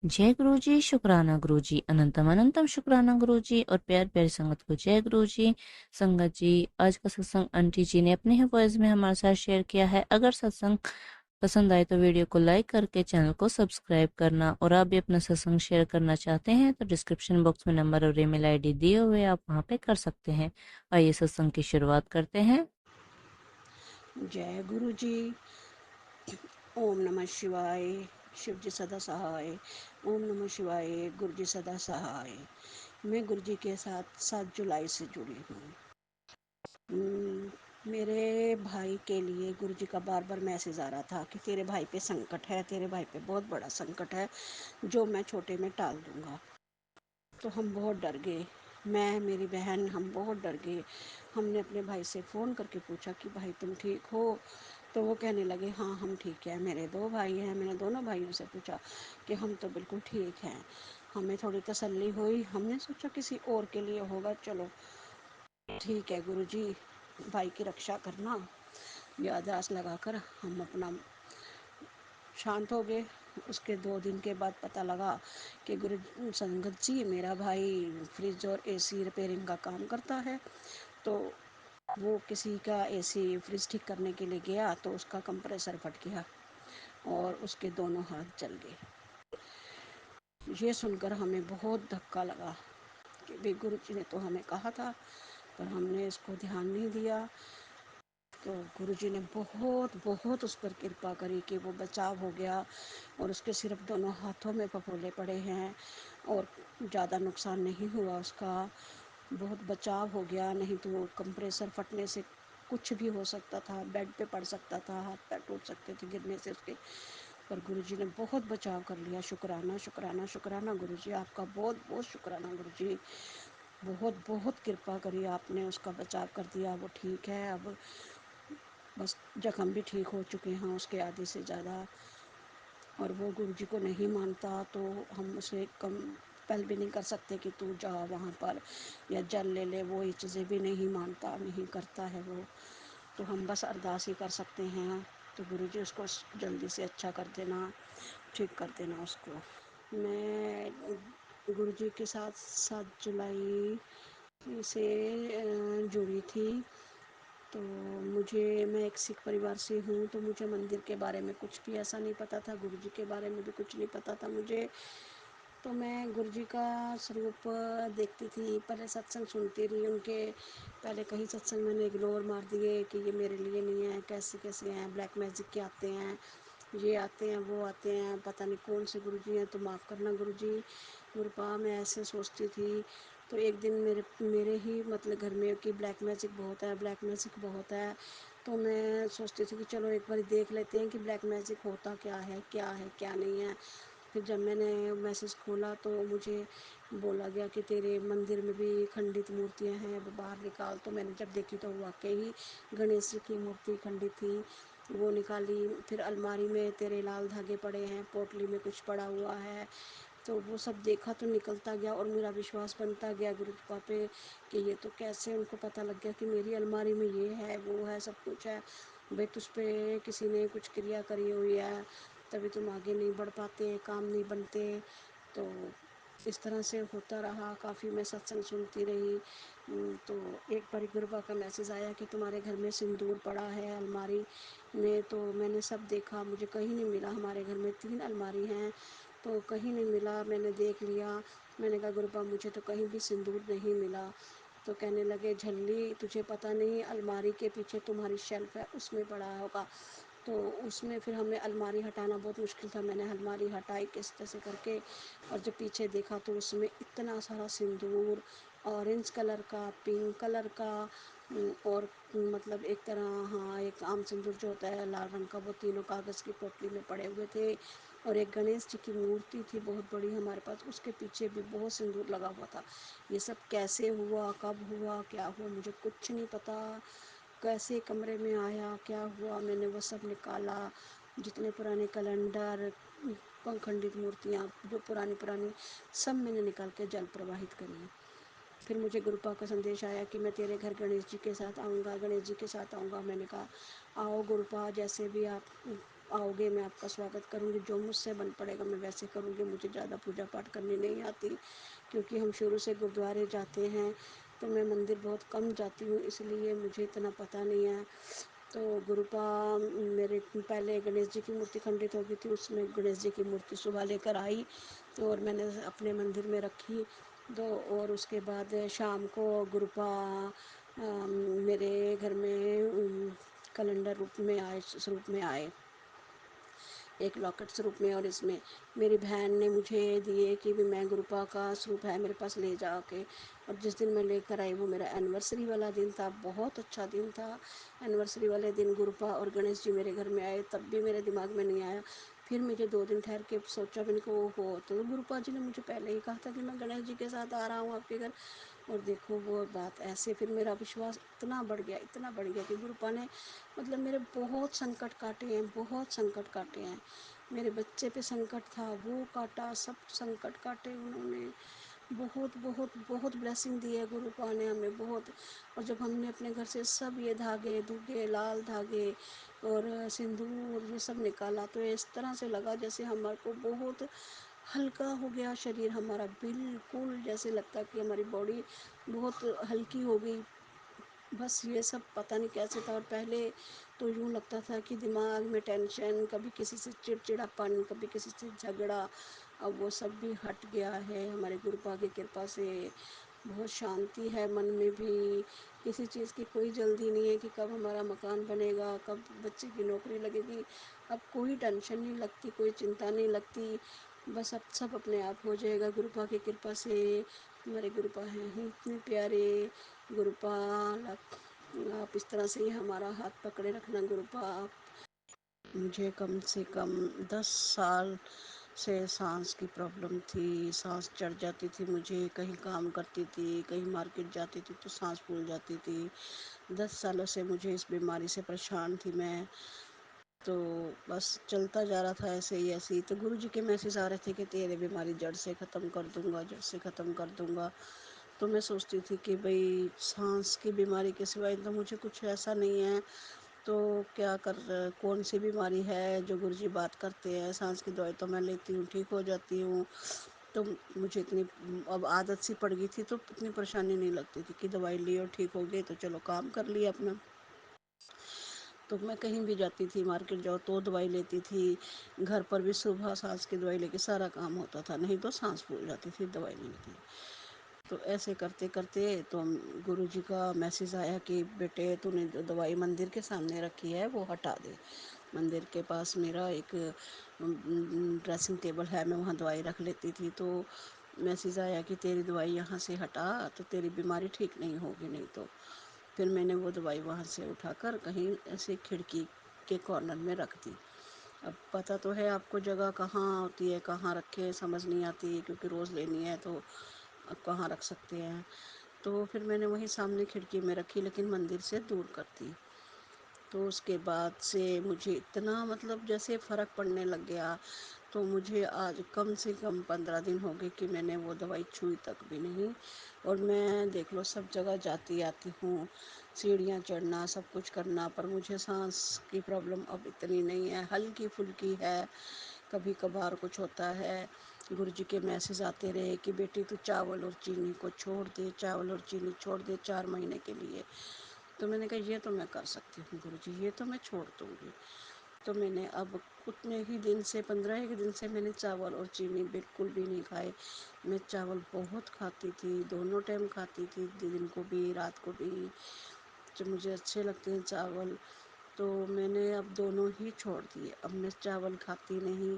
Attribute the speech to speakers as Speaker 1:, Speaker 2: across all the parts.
Speaker 1: जय गुरु जी, शुक्राना गुरु जी, अनंतम अनंतम शुक्राना गुरु जी। और प्यार प्यारी संगत को जय गुरु जी। संगत जी, आज का सत्संग आंटी जी ने अपने ही वॉइस में हमारे साथ शेयर किया है। अगर सत्संग पसंद आए तो वीडियो को लाइक करके चैनल को सब्सक्राइब करना, और आप भी अपना सत्संग शेयर करना चाहते हैं तो डिस्क्रिप्शन बॉक्स में नंबर और ईमेल आईडी दिए हुए आप वहां पे कर सकते हैं। आइए सत्संग की शुरुआत करते हैं।
Speaker 2: जय गुरु जी। ओम नमः शिवाय। शिव जी सदा सहाय। ओम नमः शिवाय। गुरु जी सदा सहाय। मैं गुरु जी के साथ 7 जुलाई से जुड़ी हूँ। मेरे भाई के लिए गुरु जी का बार बार मैसेज आ रहा था कि तेरे भाई पे संकट है, तेरे भाई पे बहुत बड़ा संकट है जो मैं छोटे में टाल दूंगा। तो हम बहुत डर गए, मैं मेरी बहन हम बहुत डर गए। हमने अपने भाई से फ़ोन करके पूछा कि भाई तुम ठीक हो? तो वो कहने लगे हाँ हम ठीक है। मेरे 2 भाई हैं, मैंने दोनों भाइयों से पूछा कि हम तो बिल्कुल ठीक हैं। हमें थोड़ी तसल्ली हुई, हमने सोचा किसी और के लिए होगा। चलो ठीक है गुरु जी, भाई की रक्षा करना। याद आस लगाकर हम अपना शांत हो गए। उसके 2 दिन के बाद पता लगा कि गुरु संगत जी, मेरा भाई फ्रिज और एसी रिपेयरिंग का काम करता है। तो वो किसी का एसी फ्रिज ठीक करने के लिए गया तो उसका कंप्रेसर फट गया और उसके दोनों हाथ जल गए। ये सुनकर हमें बहुत धक्का लगा कि भाई गुरु जी ने तो हमें कहा था पर हमने इसको ध्यान नहीं दिया। तो गुरुजी ने बहुत बहुत उस पर कृपा करी कि वो बचाव हो गया और उसके सिर्फ दोनों हाथों में फफोले पड़े हैं और ज़्यादा नुकसान नहीं हुआ उसका। बहुत बचाव हो गया, नहीं तो कंप्रेसर फटने से कुछ भी हो सकता था, बेड पे पड़ सकता था, हाथ पैर टूट सकते थे गिरने से उसके। पर गुरुजी ने बहुत बचाव कर लिया। शुक्राना शुक्राना शुक्राना गुरुजी, आपका बहुत बहुत शुक्राना गुरुजी। बहुत बहुत कृपा करी आपने, उसका बचाव कर दिया। वो ठीक है अब, बस जख्म भी ठीक हो चुके हैं उसके आधे से ज़्यादा। और वो गुरु जी को नहीं मानता तो हम उसे कम पल भी नहीं कर सकते कि तू जा वहाँ पर या जल ले ले। वो ये चीज़ें भी नहीं मानता, नहीं करता है वो। तो हम बस अरदास ही कर सकते हैं। तो गुरु जी उसको जल्दी से अच्छा कर देना, ठीक कर देना उसको। मैं गुरु जी के साथ 7 जुलाई से जुड़ी थी। तो मैं एक सिख परिवार से हूँ, तो मुझे मंदिर के बारे में कुछ भी ऐसा नहीं पता था, गुरु जी के बारे में भी कुछ नहीं पता था मुझे। तो मैं गुरु जी का स्वरूप देखती थी, पहले सत्संग सुनती रही उनके। पहले कई सत्संग मैंने इग्नोर मार दिए कि ये मेरे लिए नहीं है, कैसे कैसे हैं, ब्लैक मैजिक के आते हैं, ये आते हैं वो आते हैं, पता नहीं कौन से गुरु जी हैं, तो माफ़ करना गुरु जी। गुरुपा मैं ऐसे सोचती थी। तो एक दिन मेरे ही मतलब घर में कि ब्लैक मैजिक बहुत है, ब्लैक मैजिक बहुत है। तो मैं सोचती थी कि चलो एक बार देख लेते हैं कि ब्लैक मैजिक होता क्या है, क्या नहीं है। फिर जब मैंने मैसेज खोला तो मुझे बोला गया कि तेरे मंदिर में भी खंडित मूर्तियां हैं, वो बाहर निकाल। तो मैंने जब देखी तो वाकई ही गणेश जी की मूर्ति खंडित थी, वो निकाली। फिर अलमारी में तेरे लाल धागे पड़े हैं, पोटली में कुछ पड़ा हुआ है। तो वो सब देखा तो निकलता गया और मेरा विश्वास बनता गया गुरु कृपा पे कि ये तो कैसे उनको पता लग गया कि मेरी अलमारी में ये है वो है सब कुछ है। भाई तुझ पे किसी ने कुछ क्रिया करी हुई है, तभी तुम आगे नहीं बढ़ पाते, काम नहीं बनते। तो इस तरह से होता रहा। काफ़ी मैं सत्संग सुनती रही। तो एक बार गुरुबा का मैसेज आया कि तुम्हारे घर में सिंदूर पड़ा है अलमारी में। तो मैंने सब देखा, मुझे कहीं नहीं मिला। हमारे घर में 3 अलमारी हैं तो कहीं नहीं मिला। मैंने देख लिया, मैंने कहा गुरुबा मुझे तो कहीं भी सिंदूर नहीं मिला। तो कहने लगे झल्ली तुझे पता नहीं, अलमारी के पीछे तुम्हारी शेल्फ है उसमें पड़ा होगा। तो उसमें फिर हमें अलमारी हटाना बहुत मुश्किल था। मैंने अलमारी हटाई किस तरह से करके, और जब पीछे देखा तो उसमें इतना सारा सिंदूर, ऑरेंज कलर का, पिंक कलर का, और मतलब एक तरह, हाँ एक आम सिंदूर जो होता है लाल रंग का, वो तीनों कागज़ की पोटली में पड़े हुए थे। और एक गणेश जी की मूर्ति थी बहुत बड़ी हमारे पास, उसके पीछे भी बहुत सिंदूर लगा हुआ था। ये सब कैसे हुआ, कब हुआ, क्या हुआ, मुझे कुछ नहीं पता। कैसे कमरे में आया, क्या हुआ, मैंने वो सब निकाला। जितने पुराने कैलेंडर, खंडित मूर्तियाँ जो पुरानी पुरानी, सब मैंने निकाल के जल प्रवाहित करी। फिर मुझे गुरुपा का संदेश आया कि मैं तेरे घर गणेश जी के साथ आऊँगा, गणेश जी के साथ आऊँगा। मैंने कहा आओ गुरुपा, जैसे भी आप आओगे मैं आपका स्वागत करूँगी, जो मुझसे बन पड़ेगा मैं वैसे करूँगी। मुझे ज़्यादा पूजा पाठ करनी नहीं आती, क्योंकि हम शुरू से गुरुद्वारे जाते हैं, तो मैं मंदिर बहुत कम जाती हूँ, इसलिए मुझे इतना पता नहीं है। तो गुरुपा मेरे पहले गणेश जी की मूर्ति खंडित हो गई थी, उसमें गणेश जी की मूर्ति सुबह लेकर आई और मैंने अपने मंदिर में रखी। और उसके बाद शाम को गुरुपा मेरे घर में कैलेंडर रूप में आए, स्वरूप में आए, एक लॉकेट स्वरूप में। और इसमें मेरी बहन ने मुझे दिए कि भी मैं गुरुपा का स्वरूप है मेरे पास, ले जा के। और जिस दिन मैं लेकर आई वो मेरा एनिवर्सरी वाला दिन था, बहुत अच्छा दिन था। एनिवर्सरी वाले दिन गुरुपा और गणेश जी मेरे घर में आए, तब भी मेरे दिमाग में नहीं आया। फिर मुझे 2 दिन ठहर के सोचा, मैंने कहा वो हो तो गुरुपा जी ने मुझे पहले ही कहा था कि मैं गणेश जी के साथ आ रहा हूँ आपके घर। और देखो वो बात ऐसे, फिर मेरा विश्वास इतना बढ़ गया, इतना बढ़ गया कि गुरुपा ने मतलब मेरे बहुत संकट काटे हैं, बहुत संकट काटे हैं। मेरे बच्चे पे संकट था, वो काटा, सब संकट काटे उन्होंने। बहुत बहुत बहुत ब्लेसिंग दी है गुरुपा ने हमें, बहुत। और जब हमने अपने घर से सब ये धागे धुगे, लाल धागे और सिंदूर ये सब निकाला, तो इस तरह से लगा जैसे हमारे को बहुत हल्का हो गया शरीर हमारा, बिल्कुल जैसे लगता कि हमारी बॉडी बहुत हल्की हो गई। बस ये सब पता नहीं कैसे था। और पहले तो यूँ लगता था कि दिमाग में टेंशन, कभी किसी से चिड़चिड़ापन, कभी किसी से झगड़ा, अब वो सब भी हट गया है हमारे गुरुपा की कृपा से। बहुत शांति है मन में भी, किसी चीज़ की कोई जल्दी नहीं है कि कब हमारा मकान बनेगा, कब बच्चे की नौकरी लगेगी। अब कोई टेंशन नहीं लगती, कोई चिंता नहीं लगती, बस अब सब अपने आप हो जाएगा गुरुपा की कृपा से। हमारे गुरुपा हैं ही इतने प्यारे। गुरुपा आप इस तरह से ही हमारा हाथ पकड़े रखना गुरुपा आप। मुझे कम से कम 10 साल से सांस की प्रॉब्लम थी, सांस चढ़ जाती थी मुझे, कहीं काम करती थी, कहीं मार्केट जाती थी तो सांस फूल जाती थी। 10 सालों से मुझे इस बीमारी से परेशान थी मैं। तो बस चलता जा रहा था ऐसे ही ऐसे ही। तो गुरु जी के मैसेज आ रहे थे कि तेरे बीमारी जड़ से ख़त्म कर दूंगा, जड़ से ख़त्म कर दूंगा। तो मैं सोचती थी कि भाई सांस की बीमारी के सिवाय तो मुझे कुछ ऐसा नहीं है, तो क्या कर, कौन सी बीमारी है जो गुरुजी बात करते हैं। सांस की दवाई तो मैं लेती हूँ, ठीक हो जाती हूँ। तो मुझे इतनी अब आदत सी पड़ गई थी, तो इतनी परेशानी नहीं लगती थी कि दवाई ली और ठीक हो गई तो चलो काम कर लिया अपना। तो मैं कहीं भी जाती थी, मार्केट जाओ तो दवाई लेती थी, घर पर भी सुबह सांस की दवाई लेके सारा काम होता था, नहीं तो सांस फूल जाती थी दवाई नहीं लेती। तो ऐसे करते करते तो गुरुजी का मैसेज आया कि बेटे तूने जो दवाई मंदिर के सामने रखी है वो हटा दे। मंदिर के पास मेरा एक ड्रेसिंग टेबल है, मैं वहाँ दवाई रख लेती थी। तो मैसेज आया कि तेरी दवाई यहाँ से हटा तो तेरी बीमारी ठीक नहीं होगी, नहीं तो। फिर मैंने वो दवाई वहाँ से उठाकर कहीं ऐसे खिड़की के कॉर्नर में रख दी। अब पता तो है आपको जगह कहाँ होती है, कहाँ रखे समझ नहीं आती, क्योंकि रोज़ लेनी है तो अब कहाँ रख सकते हैं। तो फिर मैंने वहीं सामने खिड़की में रखी, लेकिन मंदिर से दूर कर दी। तो उसके बाद से मुझे इतना मतलब जैसे फ़र्क पड़ने लग गया। तो मुझे आज कम से कम 15 दिन हो गए कि मैंने वो दवाई छुई तक भी नहीं। और मैं देख लो सब जगह जाती आती हूँ, सीढ़ियाँ चढ़ना सब कुछ करना, पर मुझे सांस की प्रॉब्लम अब इतनी नहीं है, हल्की फुल्की है, कभी कभार कुछ होता है। गुरु जी के मैसेज आते रहे कि बेटी तू चावल और चीनी को छोड़ दे, चावल और चीनी छोड़ दे 4 महीने के लिए। तो मैंने कहा ये तो मैं कर सकती हूँ गुरु जी, ये तो मैं छोड़ दूँगी। तो मैंने अब उतने ही दिन से 15 एक दिन से मैंने चावल और चीनी बिल्कुल भी नहीं खाए। मैं चावल बहुत खाती थी, दोनों टाइम खाती थी, दिन को भी रात को भी, जो मुझे अच्छे लगते हैं चावल। तो मैंने अब दोनों ही छोड़ दिए, अब मैं चावल खाती नहीं।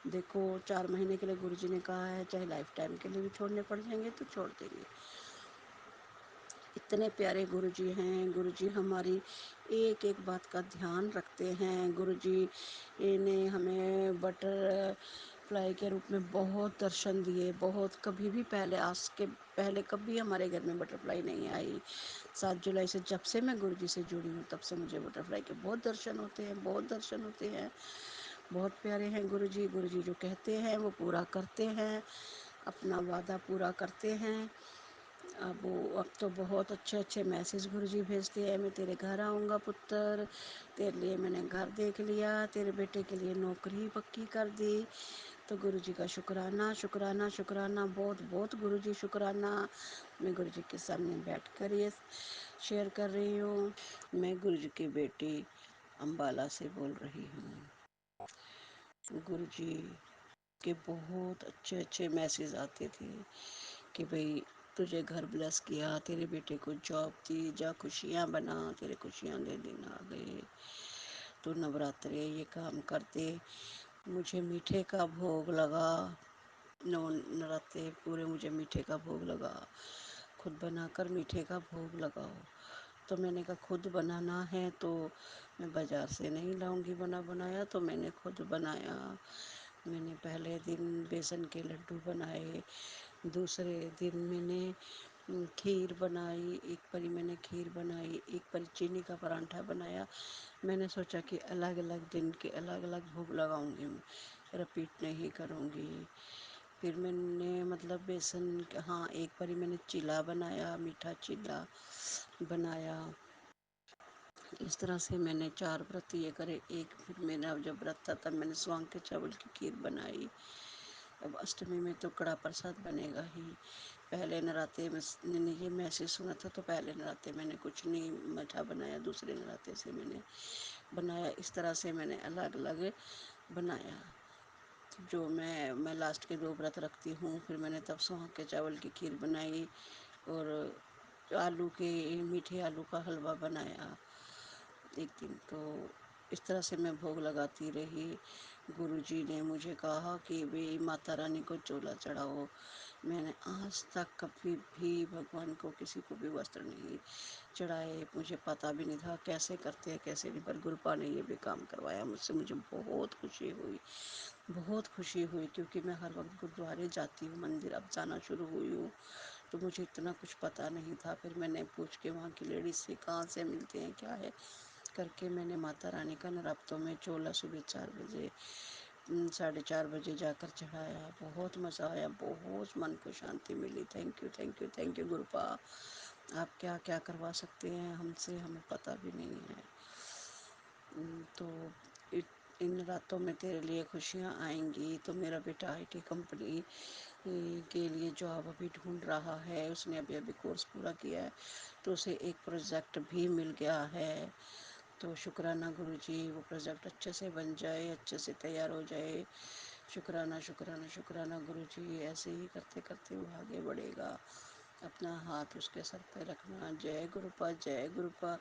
Speaker 2: देखो 4 महीने के लिए गुरुजी ने कहा है, चाहे लाइफ टाइम के लिए भी छोड़ने पड़ जाएंगे तो छोड़ देंगे। इतने प्यारे गुरुजी हैं, गुरुजी हमारी एक एक बात का ध्यान रखते हैं। गुरुजी ने हमें बटर फ्लाई के रूप में बहुत दर्शन दिए, बहुत। कभी भी पहले, आज के पहले कभी हमारे घर में बटरफ्लाई नहीं आई। 7 जुलाई से जब से मैं गुरुजी से जुड़ी हूँ तब से मुझे बटरफ्लाई के बहुत दर्शन होते हैं, बहुत दर्शन होते हैं। बहुत प्यारे हैं गुरुजी, गुरुजी जो कहते हैं वो पूरा करते हैं, अपना वादा पूरा करते हैं। اب تو بہت اچھے اچھے میسیج گرو جی بھیجتے ہیں، میں تیرے گھر آؤں گا پتر، تیرے لیے میں نے گھر دیکھ لیا، تیرے بیٹے کے لیے نوکری پکی کر دی۔ تو گرو جی کا شکرانہ شکرانہ شکرانہ، بہت بہت گرو جی شکرانہ۔ میں گرو جی کے سامنے بیٹھ کر یہ شیئر کر رہی ہوں۔ میں گرو جی کی بیٹی امبالہ سے بول رہی ہوں۔ گرو جی کے بہت اچھے اچھے میسیج آتے تھے کہ بھئی تجھے گھر بلیس کیا، تیرے بیٹے کو جاب دی، جا خوشیاں بنا، تیرے خوشیاں دے دن آ گئے، تو نوراترے یہ کام کرتے۔ مجھے میٹھے کا بھوگ لگا، نوراترے پورے مجھے میٹھے کا بھوگ لگا، خود بنا کر میٹھے کا بھوگ لگاؤ۔ تو میں نے کہا خود بنانا ہے تو میں بازار سے نہیں لاؤں گی بنا بنایا، تو میں نے خود بنایا۔ میں نے پہلے دن بیسن کے لڈو بنائے، دوسرے دن میں نے کھیر بنائی، ایک پری میں نے کھیر بنائی، ایک پری چینی کا پراٹھا بنایا۔ میں نے سوچا کہ الگ الگ دن کے الگ الگ بھوگ لگاؤں گی، رپیٹ نہیں کروں گی۔ پھر میں نے مطلب بیسن، ہاں ایک باری میں نے چیلا بنایا، میٹھا چیلا بنایا۔ اس طرح سے میں نے 4 ورت یہ کرے۔ ایک پھر میرا جب ورت تھا تب میں نے سوانگ کے چاول کی کھیر بنائی۔ اب اشٹمی میں تو کڑا پرساد بنے گا ہی۔ پہلے نراتے میں نے یہ میسیج سنا تھا تو پہلے نراتے میں نے کچھ نہیں میٹھا بنایا، دوسرے نراتے سے میں نے بنایا۔ اس طرح سے میں نے الگ الگ بنایا۔ جو میں لاسٹ کے 2 ورت رکھتی ہوں، پھر میں نے تب سوہاگ کے چاول کی کھیر بنائی اور آلو کے میٹھے آلو کا حلوہ بنایا ایک دن۔ تو اس طرح سے میں بھوگ لگاتی رہی۔ گرو جی نے مجھے کہا کہ بھئی ماتا رانی کو چولا چڑھاؤ۔ میں نے آج تک کبھی بھی بھگوان کو کسی کو بھی وستر نہیں چڑھائے، مجھے پتہ بھی نہیں تھا کیسے کرتے ہیں کیسے نہیں، پر گروپا نے یہ بھی کام کروایا مجھ سے۔ مجھے بہت خوشی ہوئی، بہت خوشی ہوئی، کیونکہ میں ہر وقت گرودوارے جاتی ہوں، مندر اب جانا شروع ہوئی ہوں، تو مجھے اتنا کچھ پتہ نہیں تھا۔ پھر میں نے پوچھ کے وہاں کی لیڈیز سے کہاں سے ملتے ہیں کیا ہے کر کے میں نے ماتا رانی کا نرابطوں میں چولا صبح 4 بجے 4:30 بجے جا کر چڑھایا۔ بہت مزہ آیا، بہت من کو شانتی ملی۔ Thank you thank you thank you گروپا، آپ کیا کیا کروا سکتے ہیں ہم سے، ہمیں پتہ بھی نہیں ہے۔ تو ان راتوں میں تیرے لیے خوشیاں آئیں گی۔ تو میرا بیٹا آئی ٹی کمپنی کے لیے جاب ابھی ڈھونڈ رہا ہے، اس نے ابھی کورس پورا کیا ہے، تو اسے ایک پروجیکٹ بھی مل گیا ہے۔ تو شکرانہ گرو جی، وہ پروجیکٹ اچھے سے بن جائے، اچھے سے تیار ہو جائے۔ شکرانہ شکرانہ شکرانہ گرو جی، ایسے ہی کرتے کرتے وہ آگے بڑھے گا۔ اپنا ہاتھ اس کے سر پہ رکھنا۔ جے گروپا جے گروپا۔